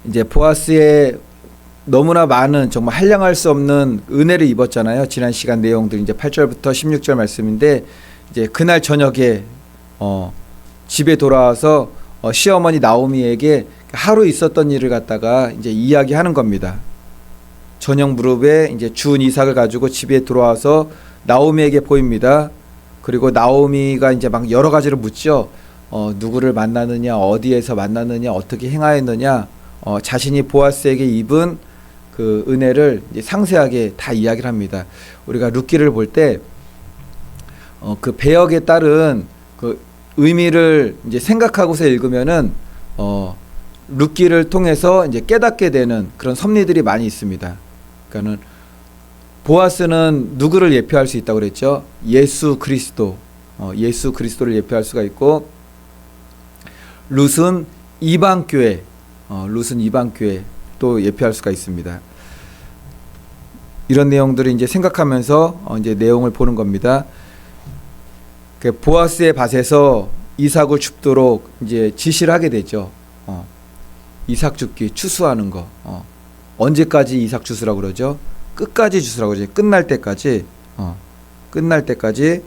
이제 보아스의 너무나 많은 정말 한량할 수 없는 은혜를 입었잖아요. 지난 시간 내용들 이제 8절부터 16절 말씀인데 이제 그날 저녁에 집에 돌아와서 시어머니 나오미에게 하루 있었던 일을 갖다가 이제 이야기하는 겁니다. 저녁 무렵에 이제 주운 이삭을 가지고 집에 들어와서 나오미에게 보입니다. 그리고 나오미가 이제 막 여러 가지를 묻죠. 누구를 만나느냐, 어디에서 만나느냐, 어떻게 행하였느냐, 자신이 보아스에게 입은 그 은혜를 이제 상세하게 다 이야기를 합니다. 우리가 룻기를 볼 때 그 배역에 따른 그 의미를 이제 생각하고서 읽으면은 룻기를 통해서 이제 깨닫게 되는 그런 섭리들이 많이 있습니다. 그러니까는 보아스는 누구를 예표할 수 있다고 그랬죠? 예수 그리스도, 예수 그리스도를 예표할 수가 있고, 룻은 이방 교회, 룻은 이방 교회 또 예표할 수가 있습니다. 이런 내용들을 이제 생각하면서 이제 내용을 보는 겁니다. 그 보아스의 밭에서 이삭을 줍도록 이제 지시를 하게 되죠. 이삭 줍기, 추수하는 거. 언제까지 이삭 주스라고 그러죠? 끝까지 주스라고 그러죠. 끝날 때까지, 끝날 때까지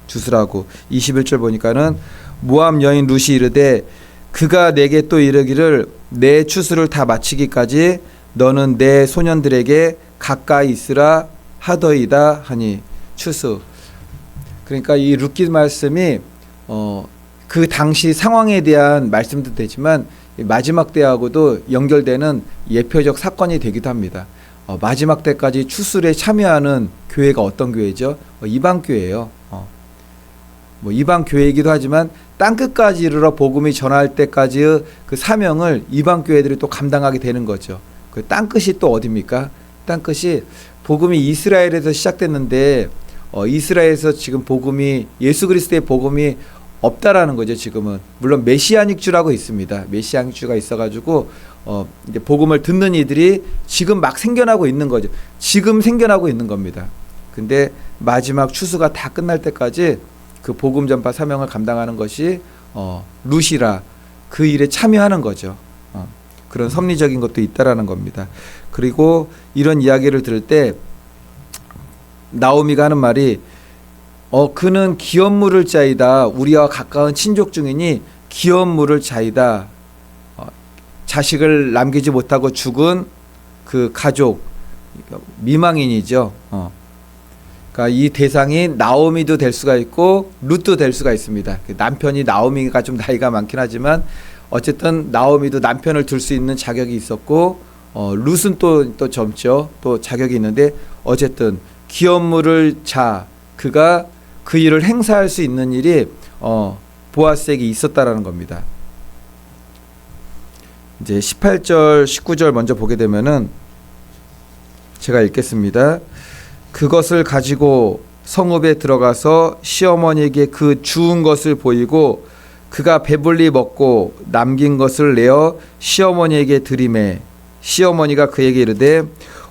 주스라고. 21절 보니까는 모압 여인 룻이 이르되 그가 내게 또 이르기를 내 추수를 다 마치기까지 너는 내 소년들에게 가까이 있으라 하더이다 하니. 추수. 그러니까 이 룻기 말씀이 그 당시 상황에 대한 말씀도 되지만 마지막 때하고도 연결되는 예표적 사건이 되기도 합니다. 마지막 때까지 추수에 참여하는 교회가 어떤 교회죠? 이방 교회예요. 뭐 이방 교회이기도 하지만 땅 끝까지 이르러 복음이 전할 때까지의 그 사명을 이방 교회들이 또 감당하게 되는 거죠. 그 땅 끝이 또 어디입니까? 땅 끝이 복음이 이스라엘에서 시작됐는데 이스라엘에서 지금 복음이 예수 그리스도의 복음이 없다라는 거죠. 지금은 물론 메시아닉 주라고 있습니다. 메시아닉 주가 있어가지고 이제 복음을 듣는 이들이 지금 막 생겨나고 있는 거죠. 지금 생겨나고 있는 겁니다. 근데 마지막 추수가 다 끝날 때까지 그 복음 전파 사명을 감당하는 것이 룻이라 그 일에 참여하는 거죠. 그런 섭리적인 것도 있다라는 겁니다. 그리고 이런 이야기를 들을 때 나오미가 하는 말이 그는 기업 물을 자이다. 우리와 가까운 친족 중이니 기업 물을 자이다. 자식을 남기지 못하고 죽은 그 가족, 미망인이죠. 그러니까 이 대상이 나오미도 될 수가 있고 룻도 될 수가 있습니다. 남편이 나오미가 좀 나이가 많긴 하지만 어쨌든 나오미도 남편을 둘 수 있는 자격이 있었고 룻은 또 젊죠. 또 자격이 있는데 어쨌든 기업 물을 자, 그가 그 일을 행사할 수 있는 일이 보아스에게 있었다라는 겁니다. 이제 18절, 19절 먼저 보게 되면은 제가 읽겠습니다. 그것을 가지고 성읍에 들어가서 시어머니에게 그 주운 것을 보이고 그가 배불리 먹고 남긴 것을 내어 시어머니에게 드리매 시어머니가 그에게 이르되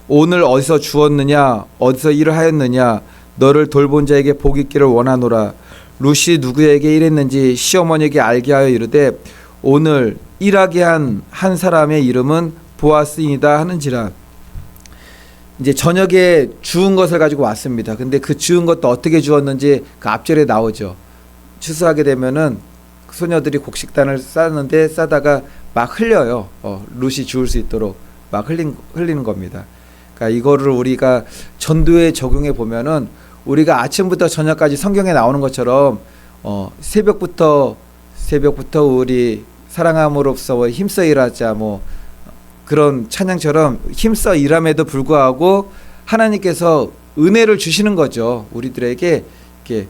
오늘 어디서 주었느냐 어디서 일을 하였느냐 너를 돌본 자에게 복 있기를 원하노라. 룻이 누구에게 일했는지 시어머니에게 알게 하여 이르되 오늘 일하게 한 사람의 이름은 보아스이다 하는지라. 이제 저녁에 주운 것을 가지고 왔습니다. 근데 그 주운 것도 어떻게 주었는지 그 앞절에 나오죠. 추수하게 되면은 소녀들이 곡식단을 싸는데 싸다가 막 흘려요. 룻이 주울 수 있도록 막 흘리는 겁니다. 그러니까 이거를 우리가 전도에 적용해 보면은 우리가 아침부터 저녁까지 성경에 나오는 것처럼 새벽부터 우리 사랑함으로써 힘써 일하자 뭐 그런 찬양처럼 힘써 일함에도 불구하고 하나님께서 은혜를 주시는 거죠. 우리들에게 이렇게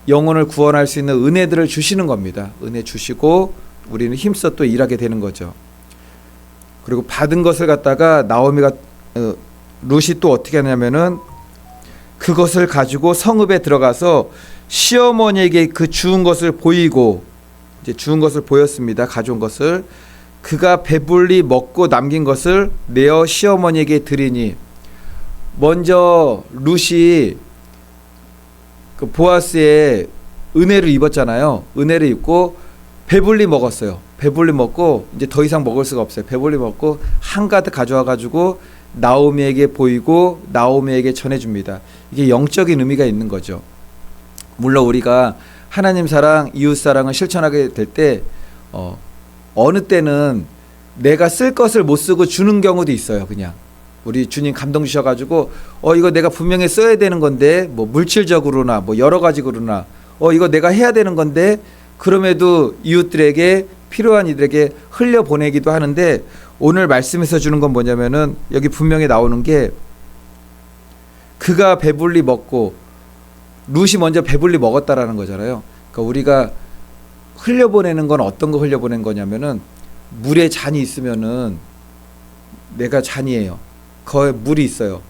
영혼을 구원할 수 있는 은혜들을 주시는 겁니다. 은혜 주시고 우리는 힘써 또 일하게 되는 거죠. 그리고 받은 것을 갖다가 나오미가 룻이 또 어떻게 하냐면은 그것을 가지고 성읍에 들어가서 시어머니에게 그 주운 것을 보이고 이제 주운 것을 보였습니다. 가져온 것을 그가 배불리 먹고 남긴 것을 내어 시어머니에게 드리니 먼저 룻이 그 보아스의 은혜를 입었잖아요. 은혜를 입고 배불리 먹었어요. 배불리 먹고 이제 더 이상 먹을 수가 없어요. 배불리 먹고 한가득 가져와 가지고 나오미에게 보이고 나오미에게 전해줍니다. 이게 영적인 의미가 있는 거죠. 물론 우리가 하나님 사랑, 이웃 사랑을 실천하게 될 때 어느 때는 내가 쓸 것을 못 쓰고 주는 경우도 있어요. 그냥 우리 주님 감동 주셔가지고 이거 내가 분명히 써야 되는 건데 뭐 물질적으로나 뭐 여러 가지로나 이거 내가 해야 되는 건데 그럼에도 이웃들에게 필요한 이들에게 흘려보내기도 하는데 오늘 말씀에서 주는 건 뭐냐면은 여기 분명히 나오는 게 그가 배불리 먹고 룻이 먼저 배불리 먹었다라는 거잖아요. 그러니까 우리가 흘려보내는 건 어떤 거 흘려보낸 거냐면은 물에 잔이 있으면은 내가 잔이에요. 거기에 물이 있어요.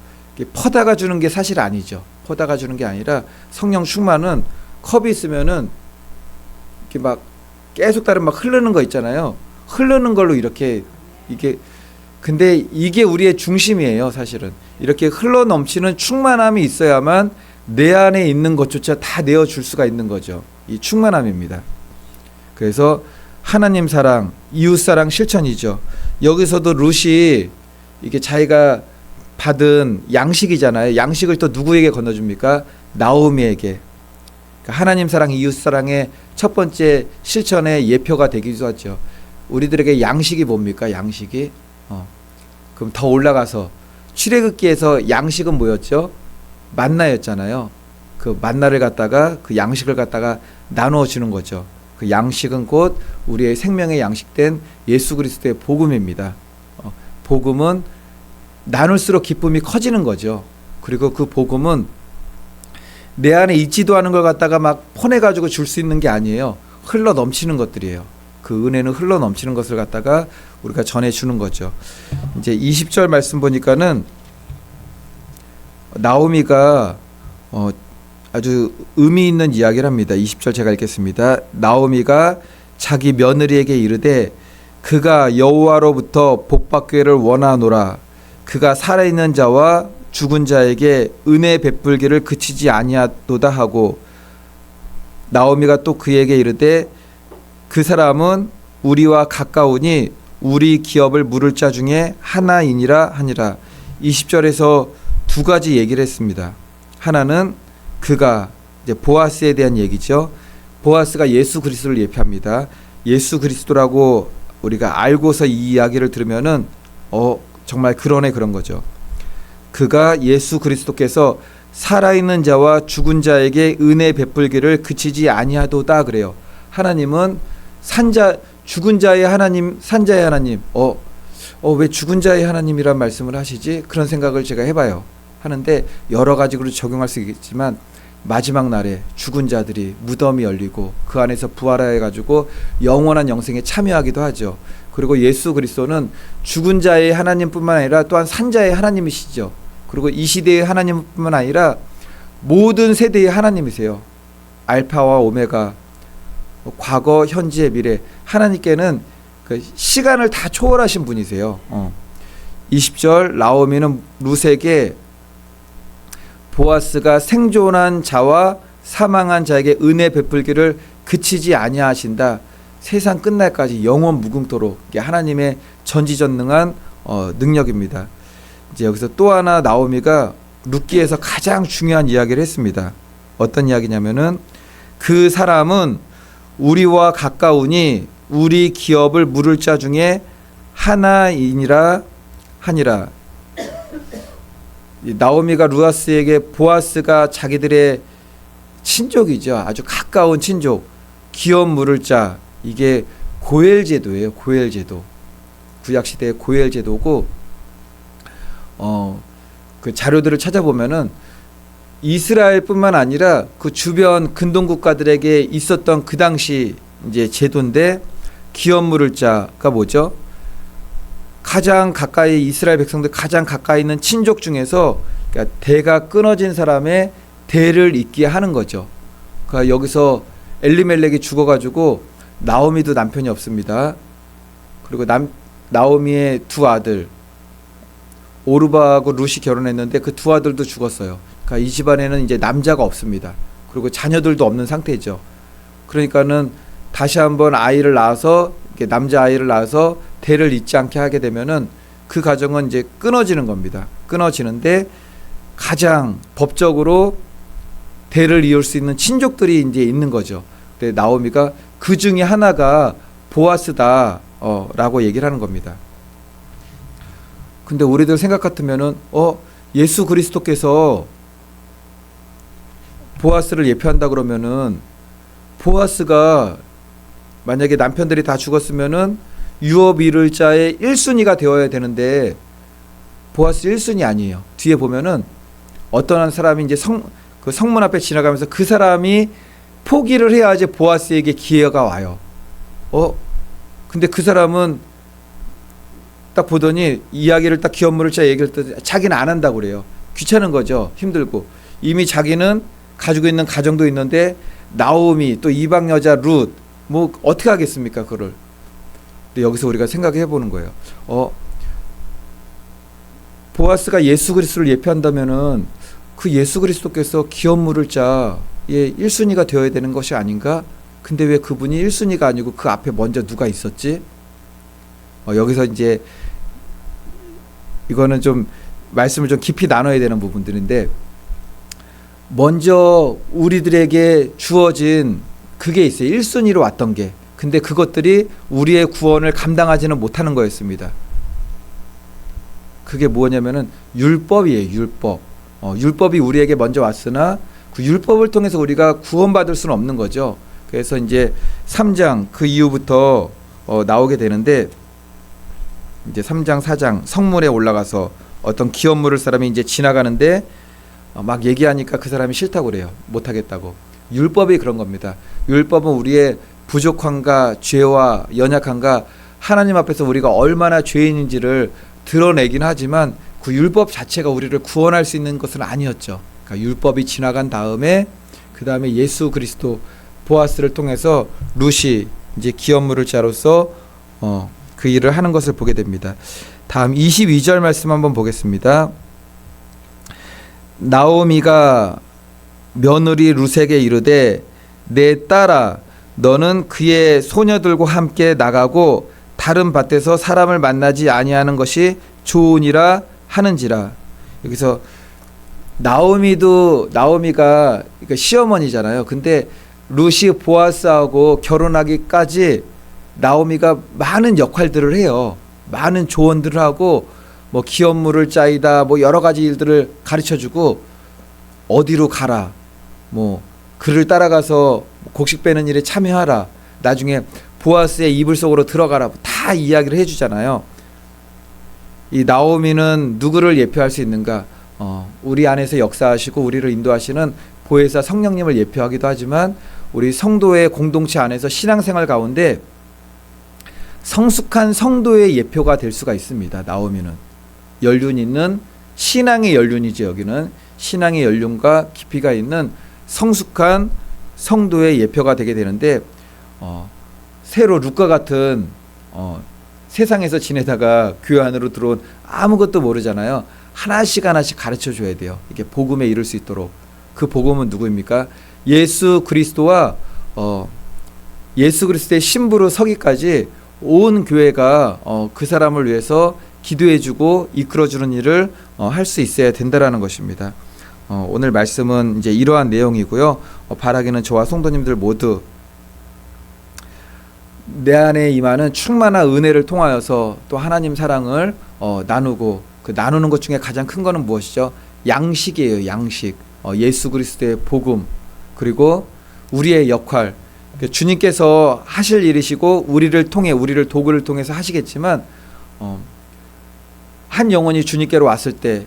퍼다가 주는 게 사실 아니죠. 퍼다가 주는 게 아니라 성령 충만은 컵이 있으면은 이렇게 막 계속 다른 막 흐르는 거 있잖아요. 흐르는 걸로 이렇게 이게 근데 이게 우리의 중심이에요. 사실은 이렇게 흘러 넘치는 충만함이 있어야만 내 안에 있는 것조차 다 내어줄 수가 있는 거죠. 이 충만함입니다. 그래서 하나님 사랑, 이웃 사랑 실천이죠. 여기서도 룻이 이게 자기가 받은 양식이잖아요. 양식을 또 누구에게 건너줍니까? 나오미에게. 그러니까 하나님 사랑, 이웃 사랑의 첫 번째 실천의 예표가 되기도 하죠. 우리들에게 양식이 뭡니까? 양식이 그럼 더 올라가서 출애굽기에서 양식은 뭐였죠? 만나였잖아요. 그 만나를 갖다가 그 양식을 갖다가 나누어 주는 거죠. 그 양식은 곧 우리의 생명의 양식된 예수 그리스도의 복음입니다. 복음은 나눌수록 기쁨이 커지는 거죠. 그리고 그 복음은 내 안에 있지도 않은 걸 갖다가 막 퍼내가지고 줄 수 있는 게 아니에요. 흘러 넘치는 것들이에요. 그 은혜는 흘러 넘치는 것을 갖다가 우리가 전해주는 거죠. 이제 20절 말씀 보니까는 나오미가 아주 의미 있는 이야기를 합니다. 20절 제가 읽겠습니다. 나오미가 자기 며느리에게 이르되 그가 여호와로부터 복받기를 원하노라. 그가 살아있는 자와 죽은 자에게 은혜 베풀기를 그치지 아니하도다 하고 나오미가 또 그에게 이르되 그 사람은 우리와 가까우니 우리 기업을 물을 자 중에 하나이니라 하니라. 20절에서 두 가지 얘기를 했습니다. 하나는 그가 이제 보아스에 대한 얘기죠. 보아스가 예수 그리스도를 예표합니다. 예수 그리스도라고 우리가 알고서 이 이야기를 들으면은 정말 그러네 그런 거죠. 그가 예수 그리스도께서 살아있는 자와 죽은 자에게 은혜 베풀기를 그치지 아니하도다 그래요. 하나님은 죽은 자의 하나님, 산자의 하나님. 왜 죽은 자의 하나님이란 말씀을 하시지? 그런 생각을 제가 해봐요. 하는데 여러 가지로 적용할 수 있겠지만 마지막 날에 죽은 자들이 무덤이 열리고 그 안에서 부활해가지고 영원한 영생에 참여하기도 하죠. 그리고 예수 그리스도는 죽은 자의 하나님뿐만 아니라 또한 산자의 하나님이시죠. 그리고 이 시대의 하나님뿐만 아니라 모든 세대의 하나님이세요. 알파와 오메가, 과거, 현재, 미래. 하나님께는 그 시간을 다 초월하신 분이세요. 20절 나오미는 룻에게 보아스가 생존한 자와 사망한 자에게 은혜 베풀기를 그치지 아니하신다. 세상 끝날까지 영원 무궁토록. 이게 하나님의 전지전능한 능력입니다. 이제 여기서 또 하나 나오미가 룻기에서 가장 중요한 이야기를 했습니다. 어떤 이야기냐면은 그 사람은 우리와 가까우니 우리 기업을 물을 자 중에 하나이니라 하니라. 나오미가 루아스에게 보아스가 자기들의 친족이죠. 아주 가까운 친족. 기업 물을 자. 이게 고엘 제도예요. 고엘 제도. 구약 시대의 고엘 제도고 그 자료들을 찾아보면은 이스라엘뿐만 아니라 그 주변 근동 국가들에게 있었던 그 당시 이제 제도인데 기업 물을 자가 뭐죠? 가장 가까이 이스라엘 백성들 가장 가까이 있는 친족 중에서 그러니까 대가 끊어진 사람의 대를 잇게 하는 거죠. 그러니까 여기서 엘리멜렉이 죽어가지고 나오미도 남편이 없습니다. 그리고 나오미의 두 아들 오르바하고 룻이 결혼했는데 그 두 아들도 죽었어요. 그러니까 이 집안에는 이제 남자가 없습니다. 그리고 자녀들도 없는 상태죠. 그러니까는 다시 한번 아이를 낳아서 남자 아이를 낳아서 대를 잇지 않게 하게 되면은 그 가정은 이제 끊어지는 겁니다. 끊어지는데 가장 법적으로 대를 이을 수 있는 친족들이 이제 있는 거죠. 근데 나오미가 그 중에 하나가 보아스다 라고 얘기를 하는 겁니다. 근데 우리들 생각 같으면은 예수 그리스도께서 보아스를 예표한다 그러면은 보아스가 만약에 남편들이 다 죽었으면은 유업 이룰 자의 1순위가 되어야 되는데 보아스 1순위 아니에요. 뒤에 보면은 어떤 한 사람이 이제 그 성문 앞에 지나가면서 그 사람이 포기를 해야지 보아스에게 기회가 와요. 근데 그 사람은 딱 보더니 이야기를 딱 기업물을 짜 얘기를 때 자기는 안 한다고 그래요. 귀찮은 거죠. 힘들고. 이미 자기는 가지고 있는 가정도 있는데 나오미 또 이방 여자 룻 뭐 어떻게 하겠습니까 그걸. 근데 여기서 우리가 생각해 보는 거예요. 보아스가 예수 그리스도를 예표한다면은 그 예수 그리스도께서 기업물을 자의 1순위가 되어야 되는 것이 아닌가? 근데 왜 그분이 1순위가 아니고 그 앞에 먼저 누가 있었지? 여기서 이제 이거는 좀 말씀을 좀 깊이 나눠야 되는 부분들인데 먼저 우리들에게 주어진 그게 있어요. 1순위로 왔던 게. 근데 그것들이 우리의 구원을 감당하지는 못하는 거였습니다. 그게 뭐냐면은 율법이에요. 율법. 율법이 우리에게 먼저 왔으나 그 율법을 통해서 우리가 구원받을 수는 없는 거죠. 그래서 이제 3장 그 이후부터 나오게 되는데 이제 3장 4장 성문에 올라가서 어떤 기업 물을 사람이 이제 지나가는데 막 얘기하니까 그 사람이 싫다고 그래요. 못하겠다고. 율법이 그런 겁니다. 율법은 우리의 부족함과 죄와 연약함과 하나님 앞에서 우리가 얼마나 죄인인지를 드러내긴 하지만 그 율법 자체가 우리를 구원할 수 있는 것은 아니었죠. 그러니까 율법이 지나간 다음에 그 다음에 예수 그리스도 보아스를 통해서 룻이 이제 기업 물을 자로서 그 일을 하는 것을 보게 됩니다. 다음 22절 말씀 한번 보겠습니다. 나오미가 며느리 룻에게 이르되 내 딸아 너는 그의 소녀들과 함께 나가고 다른 밭에서 사람을 만나지 아니하는 것이 좋으니라 하는지라. 여기서 나오미가 그러니까 시어머니잖아요. 근데 룻이 보아스하고 결혼하기까지 나오미가 많은 역할들을 해요. 많은 조언들을 하고 뭐 기업 물을 짜이다 뭐 여러 가지 일들을 가르쳐주고 어디로 가라 뭐 그를 따라가서 곡식 빼는 일에 참여하라 나중에 보아스의 이불 속으로 들어가라 다 이야기를 해주잖아요. 이 나오미는 누구를 예표할 수 있는가? 우리 안에서 역사하시고 우리를 인도하시는 보혜사 성령님을 예표하기도 하지만 우리 성도의 공동체 안에서 신앙생활 가운데 성숙한 성도의 예표가 될 수가 있습니다. 나오미는 연륜 있는 신앙의 연륜이죠. 여기는 신앙의 연륜과 깊이가 있는 성숙한 성도의 예표가 되게 되는데 새로 룻과 같은 세상에서 지내다가 교회 안으로 들어온 아무것도 모르잖아요. 하나씩 가르쳐 줘야 돼요. 이게 복음에 이를 수 있도록. 그 복음은 누구입니까? 예수 그리스도와 예수 그리스도의 신부로 서기까지 온 교회가 그 사람을 위해서 기도해주고 이끌어주는 일을 할 수 있어야 된다라는 것입니다. 오늘 말씀은 이제 이러한 내용이고요. 바라기는 저와 성도님들 모두 내 안에 임하는 충만한 은혜를 통하여서 또 하나님 사랑을 나누고 그 나누는 것 중에 가장 큰 거는 무엇이죠? 양식이에요. 양식. 예수 그리스도의 복음 그리고 우리의 역할. 주님께서 하실 일이시고 우리를 통해 우리를 도구를 통해서 하시겠지만 한 영혼이 주님께로 왔을 때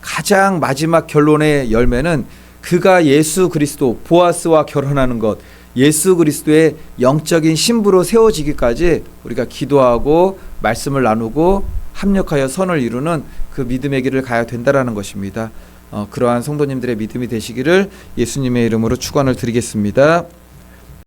가장 마지막 결론의 열매는 그가 예수 그리스도 보아스와 결혼하는 것 예수 그리스도의 영적인 신부로 세워지기까지 우리가 기도하고 말씀을 나누고 합력하여 선을 이루는 그 믿음의 길을 가야 된다라는 것입니다. 그러한 성도님들의 믿음이 되시기를 예수님의 이름으로 축원을 드리겠습니다.